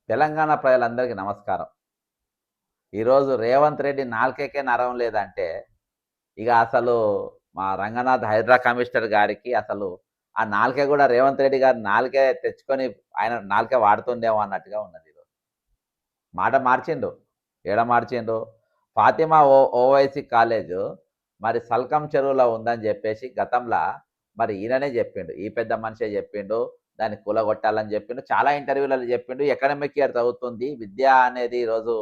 తెలంగాణ ప్రజలందరికీ నమస్కారం. ఈరోజు రేవంత్ రెడ్డి నాలుకకే నరం లేదంటే, ఇక అసలు మా రంగనాథ్ హైడ్రా కమిషనర్ గారికి అసలు ఆ నాలుక కూడా రేవంత్ రెడ్డి గారు నాలుకే తెచ్చుకొని ఆయన నాలుక వాడుతుందేమో అన్నట్టుగా ఉన్నది ఈరోజు. మాట మార్చిండు. ఏడ మార్చిండు? ఫాతిమా ఓవైసీ కాలేజు మరి సల్కం చెరువులో ఉందని చెప్పేసి గతంలో మరి ఈయననే చెప్పిండు. ఈ పెద్ద మనిషే చెప్పిండు. దాన్ని కూలగొట్టాలని చెప్పిండు. చాలా ఇంటర్వ్యూలలో చెప్పిండు. ఎకడమిక్ ఇయర్ చదువుతుంది. విద్య అనేది ఈరోజు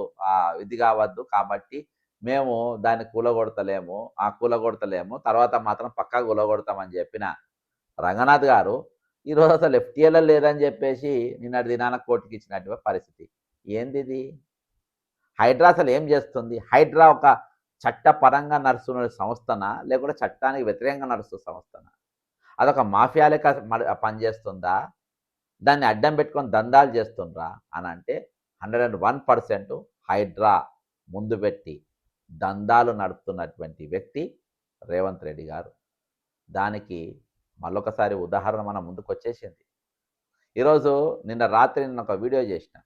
ఇది కావద్దు. కాబట్టి మేము దాన్ని కూలగొడతలేము. తర్వాత మాత్రం పక్కా కూలగొడతామని చెప్పిన రంగనాథ్ గారు ఈరోజు అసలు ఎఫ్టీఏలో లేదని చెప్పేసి నిన్నటి దినాన కోర్టుకి ఇచ్చినటువంటి పరిస్థితి. ఏందిది? హైడ్రా అసలు ఏం చేస్తుంది? హైడ్రా ఒక చట్టపరంగా నడుస్తున్న సంస్థనా? లేకుంటే చట్టానికి వ్యతిరేకంగా నడుస్తున్న సంస్థనా? అదొక మాఫియా లెక్క పనిచేస్తుందా? దాన్ని అడ్డం పెట్టుకొని దందాలు చేస్తుండ్రా అని అంటే 101% హైడ్రా ముందు పెట్టి దందాలు నడుపుతున్నటువంటి వ్యక్తి రేవంత్ రెడ్డి గారు. దానికి మళ్ళొకసారి ఉదాహరణ మన ముందుకు వచ్చేసింది. ఈరోజు నిన్న రాత్రి నేను ఒక వీడియో చేసిన.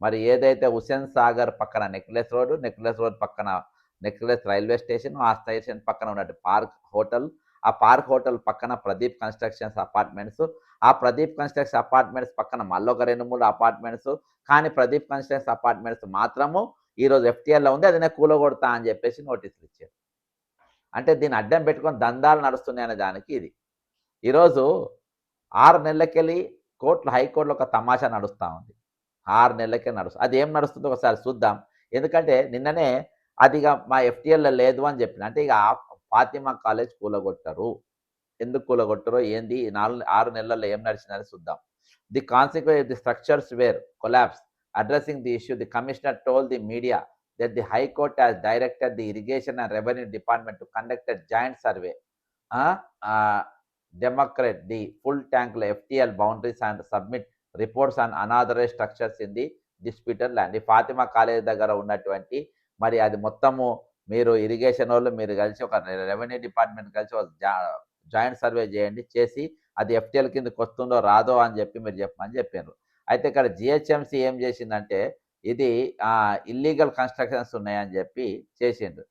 మరి ఏదైతే హుస్సేన్ సాగర్ పక్కన నెక్లెస్ రోడ్ పక్కన నెక్లెస్ రైల్వే స్టేషన్, ఆ స్టేషన్ పక్కన ఉన్నట్టు పార్క్ హోటల్, ఆ పార్క్ హోటల్ పక్కన ప్రదీప్ కన్స్ట్రక్షన్స్ అపార్ట్మెంట్స్, ఆ ప్రదీప్ కన్స్ట్రక్షన్ అపార్ట్మెంట్స్ పక్కన మళ్ళొక 2-3 అపార్ట్మెంట్స్. కానీ ప్రదీప్ కన్స్ట్రక్షన్ అపార్ట్మెంట్స్ మాత్రము ఈరోజు ఎఫ్టీఎల్లో ఉంది. అది నేను కూలగొడతా అని చెప్పేసి నోటీసులు ఇచ్చారు. అంటే దీన్ని అడ్డం పెట్టుకొని దందాలు నడుస్తున్నాయనే దానికి ఇది. ఈరోజు 6 నెలలకెళ్ళి హైకోర్టులో ఒక తమాషా నడుస్తూ ఉంది. 6 నెలలకే నడుస్తుంది. అది ఏం నడుస్తుందో ఒకసారి చూద్దాం. ఎందుకంటే నిన్ననే అదిగా మా ఎఫ్టీఎల్లో లేదు అని చెప్పిన. అంటే ఇక ఫాతిమా కాలేజ్ కూలగొట్టరు. ఎందుకు కూలగొట్టరో ఏంది 6 నెలల్లో ఏం నడిచిందని చూద్దాం. The consequence the structures were collapse. Addressing the issue, the commissioner told the media that the High Court has directed the Irrigation and Revenue Department to conduct a joint survey, demarcate the full tank FTL boundaries and submit reports on unauthorized structures in the disputed land. ఈ Fatima college దగ్గర ఉన్నటువంటి మరి అది మొత్తము మీరు irrigation వాళ్ళు మీరు కలిసి ఒక రెవెన్యూ డిపార్ట్మెంట్ కలిసి జాయింట్ సర్వే చేయండి, చేసి అది ఎఫ్టీఎల్ కిందకి వస్తుందో రాదో అని చెప్పి మీరు చెప్పమని చెప్పారు. అయితే ఇక్కడ జిహెచ్ఎంసీ ఏం చేసిందంటే ఇది ఇల్లీగల్ కన్స్ట్రక్షన్స్ ఉన్నాయని చెప్పి చేసిండు.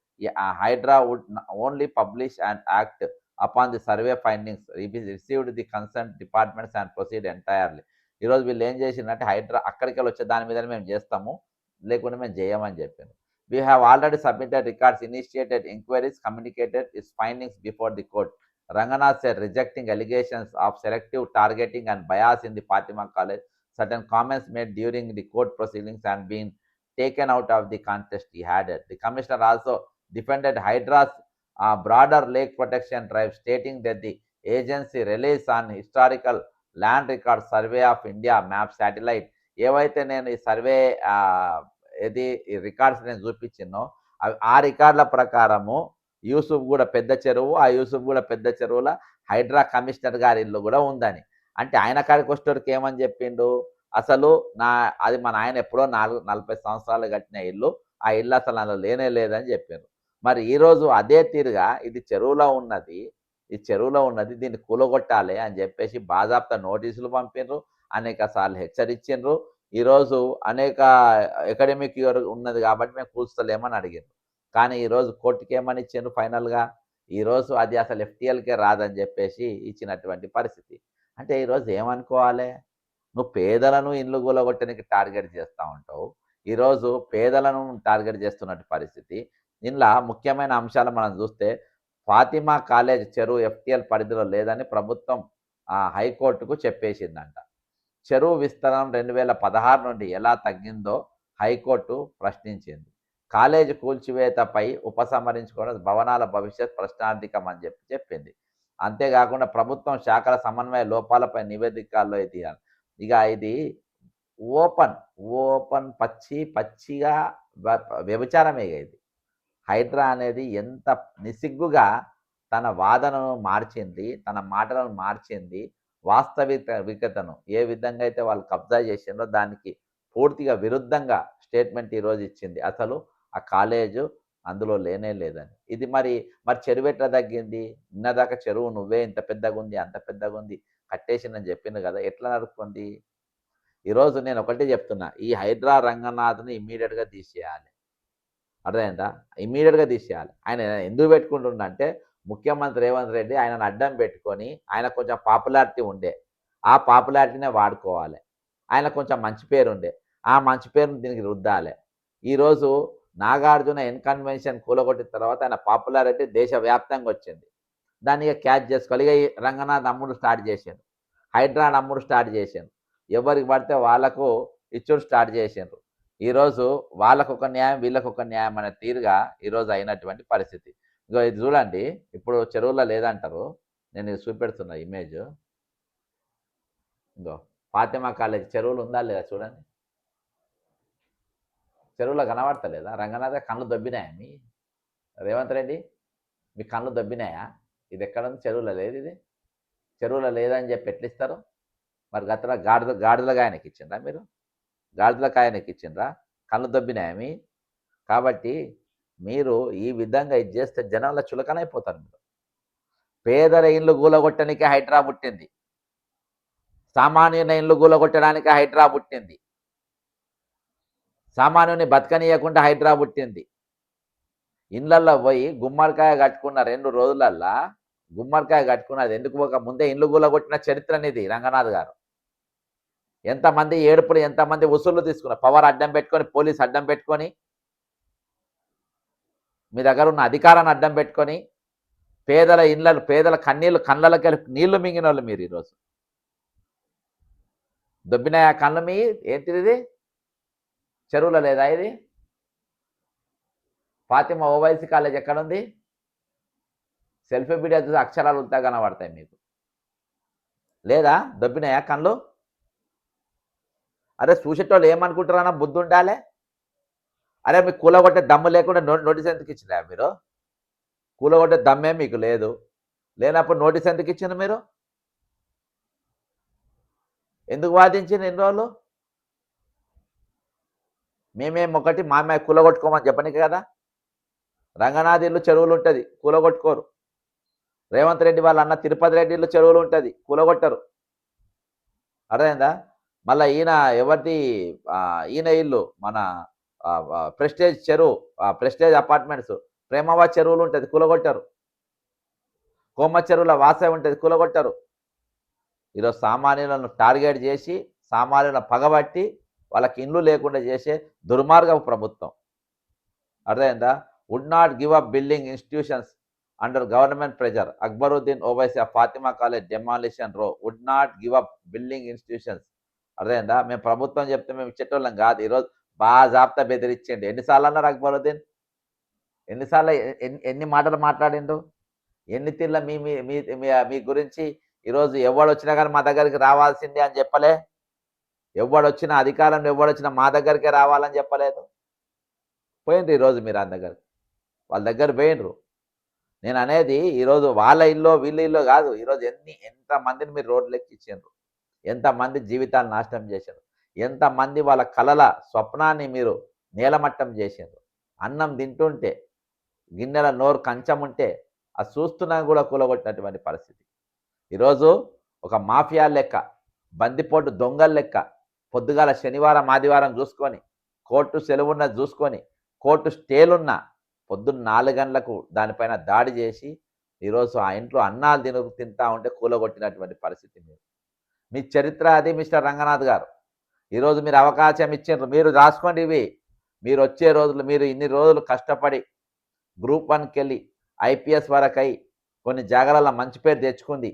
Hydraa would only publish and act upon the survey findings received the concern departments and proceed entirely. ఈరోజు వీళ్ళు ఏం చేసిందంటే హైడ్రా అక్కడికి వచ్చే దాని మీద మేము చేస్తాము, లేకుంటే మేము చేయమని చెప్పాను. We have already submitted records, initiated inquiries, communicated its findings before the court. Ranganath said, rejecting allegations of selective targeting and bias in the Fatima College. Certain comments made during the court proceedings and been taken out of the contest, he added. The commissioner also defended Hydra's broader lake protection drive, stating that the agency relies on historical land record survey of India map satellite. ఏవైతే నేను ఈ survey ఏది records నేను చూపించినో ఆ రికార్డుల ప్రకారము యూసుఫ్ కూడా పెద్ద చెరువు, ఆ యూసుఫ్ కూడా పెద్ద చెరువుల హైడ్రా కమిషనర్ గారి ఇల్లు కూడా ఉందని. అంటే ఆయన కాడికి వచ్చేటోడికి ఏమని చెప్పిండు, అసలు అది మా నాయన ఎప్పుడో 40 సంవత్సరాలు కట్టిన ఇల్లు, ఆ ఇల్లు అసలు అందులో లేనే లేదని చెప్పారు. మరి ఈరోజు అదే తీరుగా ఇది చెరువులో ఉన్నది, దీన్ని కూలగొట్టాలి అని చెప్పేసి బాజాప్తా నోటీసులు పంపిండ్రు, అనేక సార్లు హెచ్చరించిండ్రు. ఈరోజు అనేక అకాడమిక్ ఇయర్ ఉన్నది కాబట్టి మేము కూల్చలేమని అడిగారు. కానీ ఈరోజు కోర్టుకి ఏమని ఇచ్చిండ్రు ఫైనల్గా, ఈరోజు అది అసలు ఎఫ్టీఎల్కే రాదని చెప్పేసి ఇచ్చినటువంటి పరిస్థితి. అంటే ఈరోజు ఏమనుకోవాలి, నువ్వు పేదలను ఇండ్లు కూలగొట్టడానికి టార్గెట్ చేస్తూ ఉంటావు, ఈరోజు పేదలను టార్గెట్ చేస్తున్నట్టు పరిస్థితి. ఇందులో ముఖ్యమైన అంశాలు మనం చూస్తే ఫాతిమా కాలేజ్ చెరువు ఎఫ్టీఎల్ పరిధిలో లేదని ప్రభుత్వం హైకోర్టుకు చెప్పేసిందంట. చెరువు విస్తరణ 2016 నుండి ఎలా తగ్గిందో హైకోర్టు ప్రశ్నించింది. కాలేజీ కూల్చివేతపై ఉపసంహరించుకోవడం భవనాల భవిష్యత్ ప్రశ్నార్థకం అని చెప్పింది. అంతేకాకుండా ప్రభుత్వం శాఖల సమన్వయ లోపాలపై నివేదికల్లో తీయాలి. ఇక ఇది ఓపెన్ పచ్చిగా వ్యభిచారమే ఇది. హైడ్రా అనేది ఎంత నిస్సిగ్గుగా తన వాదనను మార్చింది, తన మాటలను మార్చింది, వాస్తవికతను ఏ విధంగా అయితే వాళ్ళు కబ్జా చేసిందో దానికి పూర్తిగా విరుద్ధంగా స్టేట్మెంట్ ఈరోజు ఇచ్చింది. అసలు ఆ కాలేజు అందులో లేనే లేదని. ఇది మరి చెరువు ఎట్లా తగ్గింది? నిన్నదాకా చెరువు నువ్వే ఇంత పెద్దగా ఉంది, అంత పెద్దగా ఉంది, కట్టేసిందని చెప్పింది కదా, ఎట్లా నడుపుకుంది? ఈరోజు నేను ఒకటే చెప్తున్నా, ఈ హైడ్రా రంగనాథ్ని ఇమ్మీడియట్గా తీసేయాలి. అర్థమైందా? ఇమ్మీడియట్గా తీసేయాలి. ఆయన ఎందుకు పెట్టుకుంటుండ అంటే ముఖ్యమంత్రి రేవంత్ రెడ్డి ఆయనను అడ్డం పెట్టుకొని, ఆయన కొంచెం పాపులారిటీ ఉండే, ఆ పాపులారిటీనే వాడుకోవాలి. ఆయన కొంచెం మంచి పేరు ఉండే, ఆ మంచి పేరుని దీనికి రుద్దాలి. ఈరోజు నాగార్జున కన్వెన్షన్ కూలగొట్టిన తర్వాత ఆయన పాపులారిటీ దేశవ్యాప్తంగా వచ్చింది. దాన్ని ఇక క్యాచ్ చేసుకోవాలి. ఇక ఈ రంగనాథ్ అమ్ముడు స్టార్ట్ చేశాను, హైడ్రా అమ్ముడు స్టార్ట్ చేశాను, ఎవరికి పడితే వాళ్ళకు ఇచ్చుడు స్టార్ట్ చేసిండ్రు. ఈరోజు వాళ్ళకొక న్యాయం వీళ్ళకొక న్యాయం అనే తీరుగా ఈరోజు అయినటువంటి పరిస్థితి. ఇగో ఇది చూడండి, ఇప్పుడు చెరువులో లేదంటారు, నేను ఇది చూపెడుతున్నా ఇమేజ్. ఇంకో ఫాతిమా కాలేజ్ చెరువులు ఉందా లేదా చూడండి, చెరువులో కనబడతలేదా? రంగనాథ కళ్ళు దొబ్బినాయా మీ రేవంత్ రెడ్డి? మీ కళ్ళు దొబ్బినాయా? ఇది ఎక్కడ ఉంది? చెరువులో లేదు. ఇది చెరువులో లేదని చెప్పి ఎట్లిస్తారు మరి? గతంలో గాడిదలుగా ఆయనకి ఇచ్చిండ్రా మీరు? గాడిదలకు ఆయనకి ఇచ్చిండ్రా? కళ్ళు దొబ్బినాయా మీ? కాబట్టి మీరు ఈ విధంగా ఇది చేస్తే జనాల చులకనైపోతారు మీరు. పేదల ఇండ్లు గూలగొట్టడానికి హైడ్రా పుట్టింది, సామాన్యుల ఇండ్లు గూలగొట్టడానికి హైడ్రా పుట్టింది, సామాన్యుని బతకనీయకుండా హైడ్రా పుట్టింది. ఇండ్లల్లో పోయి గుమ్మడికాయ కట్టుకున్న 2 రోజులల్లా గుమ్మడికాయ కట్టుకున్నది ఎందుకు పోక ముందే ఇండ్లు గూలగొట్టిన చరిత్ర అనేది రంగనాథ్ గారు. ఎంతమంది ఏడుపులు, ఎంతమంది వసూళ్లు తీసుకున్నారు, పవర్ అడ్డం పెట్టుకొని, పోలీస్ అడ్డం పెట్టుకొని, మీ దగ్గర ఉన్న అధికారాన్ని అడ్డం పెట్టుకొని, పేదల ఇళ్ళలు, పేదల కళ్ళకి నీళ్లు మింగిన వాళ్ళు మీరు. ఈరోజు దొబ్బిన కళ్ళు మీ ఏంటిది? చెరువులో లేదా ఇది? ఫాతిమా ఓవైసీ కాలేజ్ ఎక్కడుంది? సెల్ఫీ వీడియో చూసి అక్షరాలు ఉంటా కనబడతాయి మీకు. లేదా దొబ్బినాయా కళ్ళు? అరే చూసేటోళ్ళు ఏమనుకుంటారన్నా బుద్ధి ఉండాలి. అరే మీకు కూలగొట్టే దమ్ము లేకుండా నోటీస్ ఎందుకు ఇచ్చినా మీరు? కూలగొట్టే దమ్మే మీకు లేదు, లేనప్పుడు నోటీస్ ఎందుకు ఇచ్చింది మీరు? ఎందుకు వాదించింది ఎన్ని రోజులు? మేమేం ఒకటి మా కూలగొట్టుకోమని చెప్పనికి కదా. రంగనాథ్ ఇల్లు చెరువులు ఉంటుంది, కూలగొట్టుకోరు. రేవంత్ రెడ్డి వాళ్ళ అన్న తిరుపతి రెడ్డి ఇల్లు చెరువులు ఉంటుంది, కూలగొట్టరు. అర్థమైందా? మళ్ళీ ఈయన ఎవరిది, ఈయన ఇల్లు మన ప్రెస్టేజ్ చెరువు, ప్రెస్టేజ్ అపార్ట్మెంట్స్, ప్రేమవా చెరువులు ఉంటుంది, కూలగొట్టరు. కోమ చెరువుల వాసే ఉంటుంది, కూలగొట్టరు. ఈరోజు సామాన్యులను టార్గెట్ చేసి, సామాన్యులను పగబట్టి, వాళ్ళకి ఇండ్లు లేకుండా చేసే దుర్మార్గపు ప్రభుత్వం. అర్థమైందా? Would not give up building institutions under government pressure. Akbaruddin Owaisi Fatima college demolition row would not give up building institutions. అర్థమైందా? మేము ప్రభుత్వం చెప్తే మేము ఇచ్చేటోళ్ళం కాదు. ఈరోజు బాజాబ్తా బెదిరించండి. ఎన్నిసార్లు అన్నారు అక్బరుద్దీన్? ఎన్నిసార్లు ఎన్ని మాటలు మాట్లాడిండు? ఎన్ని తీర్ల మీ గురించి ఈరోజు ఎవడు వచ్చినా కానీ మా దగ్గరికి రావాల్సిందే అని చెప్పలే? ఎవడొచ్చినా అధికారంలో ఎవడొచ్చినా మా దగ్గరికే రావాలని చెప్పలేదు? పోయిండ్రు ఈరోజు మీరు ఆయన దగ్గరికి, వాళ్ళ దగ్గర పోయిండ్రు. నేను అనేది ఈరోజు వాళ్ళ ఇల్లు వీళ్ళ ఇల్లు కాదు. ఈరోజు ఎంతమందిని మీరు రోడ్లు ఎక్కించారు, ఎంతమంది జీవితాలు నాశనం చేశారు, ఎంతమంది వాళ్ళ కలల స్వప్నాన్ని మీరు నేలమట్టం చేశారు. అన్నం తింటుంటే గిన్నెల నోరు కంచం ఉంటే అది చూస్తున్నా కూడా కూలగొట్టినటువంటి పరిస్థితి. ఈరోజు ఒక మాఫియా లెక్క, బందిపోటు దొంగల లెక్క, పొద్దుగాల శనివారం ఆదివారం చూసుకొని, కోర్టు సెలవున్న చూసుకొని, కోర్టు స్టేలున్న పొద్దున్న 4 గంటలకు దానిపైన దాడి చేసి ఈరోజు ఆ ఇంట్లో అన్నాలు తింటా ఉంటే కూలగొట్టినటువంటి పరిస్థితి మీరు. మీ చరిత్ర అది మిస్టర్ రంగనాథ్ గారు. ఈరోజు మీరు అవకాశం ఇచ్చిండ్రు, మీరు రాసుకోండి ఇవి. మీరు వచ్చే రోజులు, మీరు ఇన్ని రోజులు కష్టపడి గ్రూప్ 1కి వెళ్ళి ఐపీఎస్ వరకై కొన్ని జాగాలలో మంచి పేరు తెచ్చుకుంది.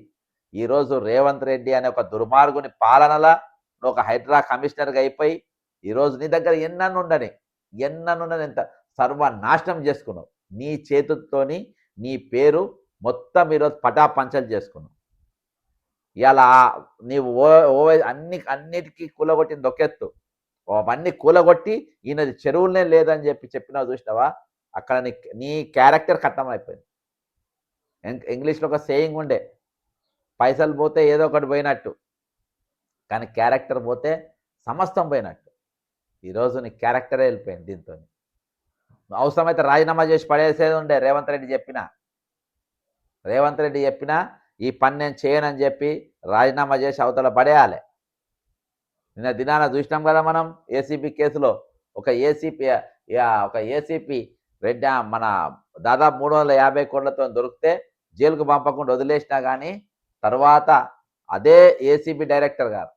ఈరోజు రేవంత్ రెడ్డి అనే ఒక దుర్మార్గుని పాలనలా ఒక హైడ్రా కమిషనర్గా అయిపోయి ఈరోజు నీ దగ్గర ఎన్ననుండని ఎంత సర్వనాశనం చేసుకున్నావు. నీ చేతులతోని నీ పేరు మొత్తం ఈరోజు పటాపంచలు చేసుకున్నావు. ఇలా నీవు అన్నిటికీ కూలగొట్టింది ఒకెత్తు, అవన్నీ కూలగొట్టి ఈయనది చెరువులనే లేదని చెప్పినావు చూసినావా? అక్కడ నీ క్యారెక్టర్ ఖతం అయిపోయింది. ఇంగ్లీష్లో ఒక సేయింగ్ ఉండే, పైసలు పోతే ఏదో ఒకటి పోయినట్టు, కానీ క్యారెక్టర్ పోతే సమస్తం పోయినట్టు. ఈరోజు నీ క్యారెక్టరే వెళ్ళిపోయింది. దీంతో అవసరమైతే రాజీనామా చేసి పడేసేది ఉండే. రేవంత్ రెడ్డి చెప్పినా ఈ పని నేను చేయనని చెప్పి రాజీనామా చేసి అవతల పడేయాలి. నిన్న దినాన చూసినాం కదా మనం ఏసీబీ కేసులో ఒక ఏసీపీ రెడ్డి మన దాదాపు 350 కోట్లతో దొరికితే జైలుకు పంపకుండా వదిలేసినా కానీ తర్వాత అదే ఏసీబీ డైరెక్టర్ గారు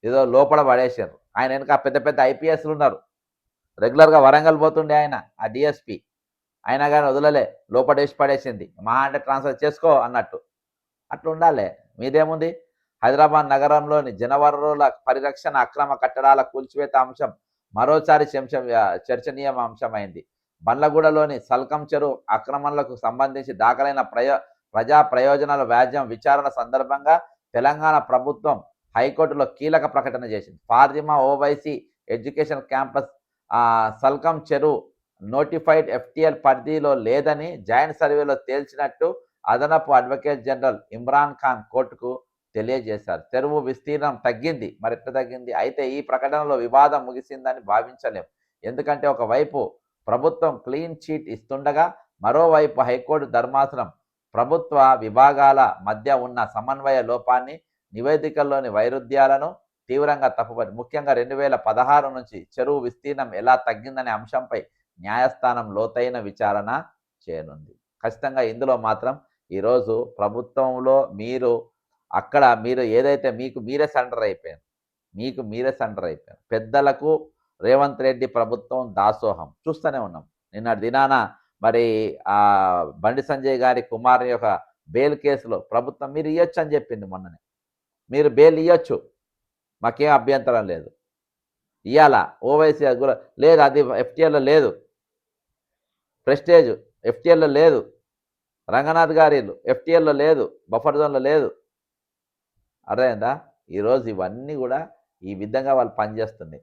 ఏదో లోపల పడేసారు. ఆయన వెనక పెద్ద పెద్ద ఐపీఎస్లు ఉన్నారు. రెగ్యులర్గా వరంగల్ పోతుండే ఆయన ఆ డిఎస్పీ, అయినా కానీ వదలలే, లోపడేసి పడేసింది. మహా అంటే ట్రాన్స్ఫర్ చేసుకో అన్నట్టు. అట్లా ఉండాలి. మీదేముంది? హైదరాబాద్ నగరంలోని జనవనరుల పరిరక్షణ, అక్రమ కట్టడాల కూల్చివేత అంశం మరోసారి చర్చనీయ అంశమైంది. బండ్లగూడలోని సల్కం చెరువు ఆక్రమణలకు సంబంధించి దాఖలైన ప్రజా ప్రయోజనాల వ్యాజ్యం విచారణ సందర్భంగా తెలంగాణ ప్రభుత్వం హైకోర్టులో కీలక ప్రకటన చేసింది. ఫాతిమా ఓవైసీ ఎడ్యుకేషన్ క్యాంపస్ సల్కం చెరువు నోటిఫైడ్ ఎఫ్టీఎల్ పరిధిలో లేదని జాయింట్ సర్వేలో తేల్చినట్టు అదనపు అడ్వకేట్ జనరల్ ఇమ్రాన్ ఖాన్ కోర్టుకు తెలియజేశారు. చెరువు విస్తీర్ణం తగ్గింది. మరి ఎట్లా తగ్గింది? అయితే ఈ ప్రకటనలో వివాదం ముగిసిందని భావించలేం. ఎందుకంటే ఒకవైపు ప్రభుత్వం క్లీన్ చీట్ ఇస్తుండగా మరోవైపు హైకోర్టు ధర్మాసనం ప్రభుత్వ విభాగాల మధ్య ఉన్న సమన్వయ లోపాన్ని, నివేదికల్లోని వైరుధ్యాలను తీవ్రంగా తప్పుపట్టి ముఖ్యంగా 2016 నుంచి చెరువు విస్తీర్ణం ఎలా తగ్గిందనే అంశంపై న్యాయస్థానం లోతైన విచారణ చేయనుంది. ఖచ్చితంగా ఇందులో మాత్రం ఈరోజు ప్రభుత్వంలో మీరు ఏదైతే మీకు మీరే సరెండర్ అయిపోయారు. పెద్దలకు రేవంత్ రెడ్డి ప్రభుత్వం దాసోహం చూస్తూనే ఉన్నాం. నిన్నటి దినాన మరి బండి సంజయ్ గారి కుమారుని యొక్క బెయిల్ కేసులో ప్రభుత్వం మీరు ఇవ్వచ్చు అని చెప్పింది మొన్ననే. మీరు బెయిల్ ఇవ్వచ్చు, మాకేం అభ్యంతరం లేదు. ఇవ్వాలా ఓవైసీ లేదు, అది ఎఫ్టీఎల్లో లేదు. ప్రెస్టేజ్ ఎఫ్టీఎల్లో లేదు. రంగనాథ్ గారి ఎఫ్టీఎల్లో లేదు, బఫర్ జోన్లో లేదు. అర్థమైందా? ఈరోజు ఇవన్నీ కూడా ఈ విధంగా వాళ్ళు పనిచేస్తుంది.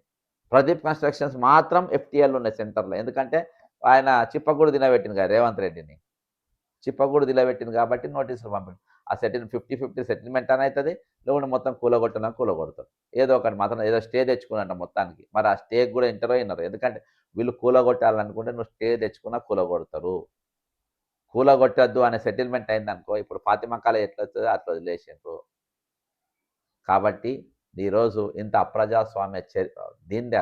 ప్రదీప్ కన్స్ట్రక్షన్స్ మాత్రం ఎఫ్టీఎల్ ఉన్నాయి సెంటర్లో. ఎందుకంటే ఆయన చిప్పగూడు దినబెట్టింది కదా రేవంత్ రెడ్డిని, చిప్పగూడు దిలబెట్టింది కాబట్టి నోటీసులు పంపింది. ఆ 50-50 సెటిల్మెంట్ అని అవుతుంది, లేకుంటే మొత్తం కూలగొడతారు. ఏదో ఒకటి మాత్రం ఏదో స్టే తెచ్చుకున్నట్ట మొత్తానికి. మరి ఆ స్టేకి కూడా అయినారు. ఎందుకంటే వీళ్ళు కూలగొట్టాలనుకుంటే నువ్వు స్టే తెచ్చుకున్నా కూలగొడతారు. కూలగొట్టద్దు అనే సెటిల్మెంట్ అయిందనుకో, ఇప్పుడు ఫాతిమా కాలేజ్ ఎట్లా వస్తుందో అట్లా వదిలేసిండ్రు. కాబట్టి ఈరోజు ఇంత అప్రజాస్వామ్య దీన్ని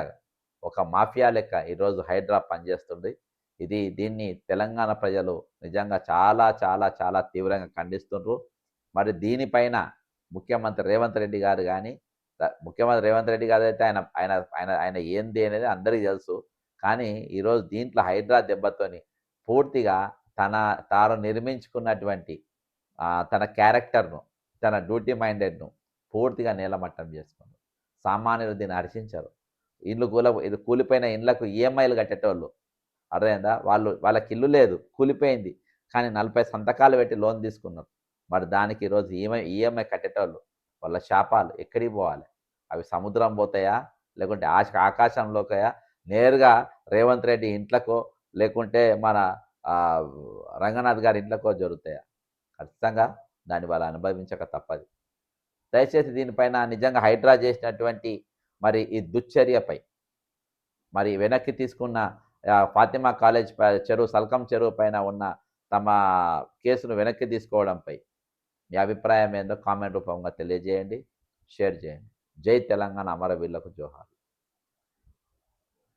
ఒక మాఫియా లెక్క ఈరోజు హైడ్రా పనిచేస్తుంది. దీన్ని తెలంగాణ ప్రజలు నిజంగా చాలా చాలా చాలా తీవ్రంగా ఖండిస్తుండ్రు. మరి దీనిపైన ముఖ్యమంత్రి రేవంత్ రెడ్డి గారు కానీ, ముఖ్యమంత్రి రేవంత్ రెడ్డి గారు అయితే ఆయన ఏంది అనేది అందరికీ తెలుసు. కానీ ఈరోజు దీంట్లో హైడ్రా దెబ్బతోని పూర్తిగా తాను నిర్మించుకున్నటువంటి తన క్యారెక్టర్ను, తన డ్యూటీ మైండెడ్ను పూర్తిగా నేలమట్టం చేసుకున్నారు. సామాన్యులు దీన్ని హర్షించారు. ఇది కూలిపోయిన ఇండ్లకు ఈఎంఐలు కట్టేటోళ్ళు, అర్థమైందా? వాళ్ళకి ఇల్లు లేదు, కూలిపోయింది, కానీ 40 సంతకాలు పెట్టి లోన్ తీసుకున్నారు. మరి దానికి ఈరోజు ఈఎంఐ కట్టేటోళ్ళు వాళ్ళ శాపాలు ఎక్కడికి పోవాలి? అవి సముద్రం పోతాయా, లేకుంటే ఆకాశంలోకయా, నేరుగా రేవంత్ రెడ్డి ఇంట్లకో లేకుంటే మన రంగనాథ్ గారి ఇంట్లకో జరుగుతాయా? ఖచ్చితంగా దాన్ని వాళ్ళు అనుభవించక తప్పదు. దయచేసి దీనిపైన నిజంగా హైడ్రా చేసినటువంటి మరి ఈ దుశ్చర్యపై మరి వెనక్కి తీసుకున్న ఫాతిమా కాలేజ్ సల్కం చెరువు పైన ఉన్న తమ కేసును వెనక్కి తీసుకోవడంపై మీ అభిప్రాయం ఏందో కామెంట్ రూపంగా తెలియజేయండి, షేర్ చేయండి. జై తెలంగాణ, అమరవీరులకు జోహార్.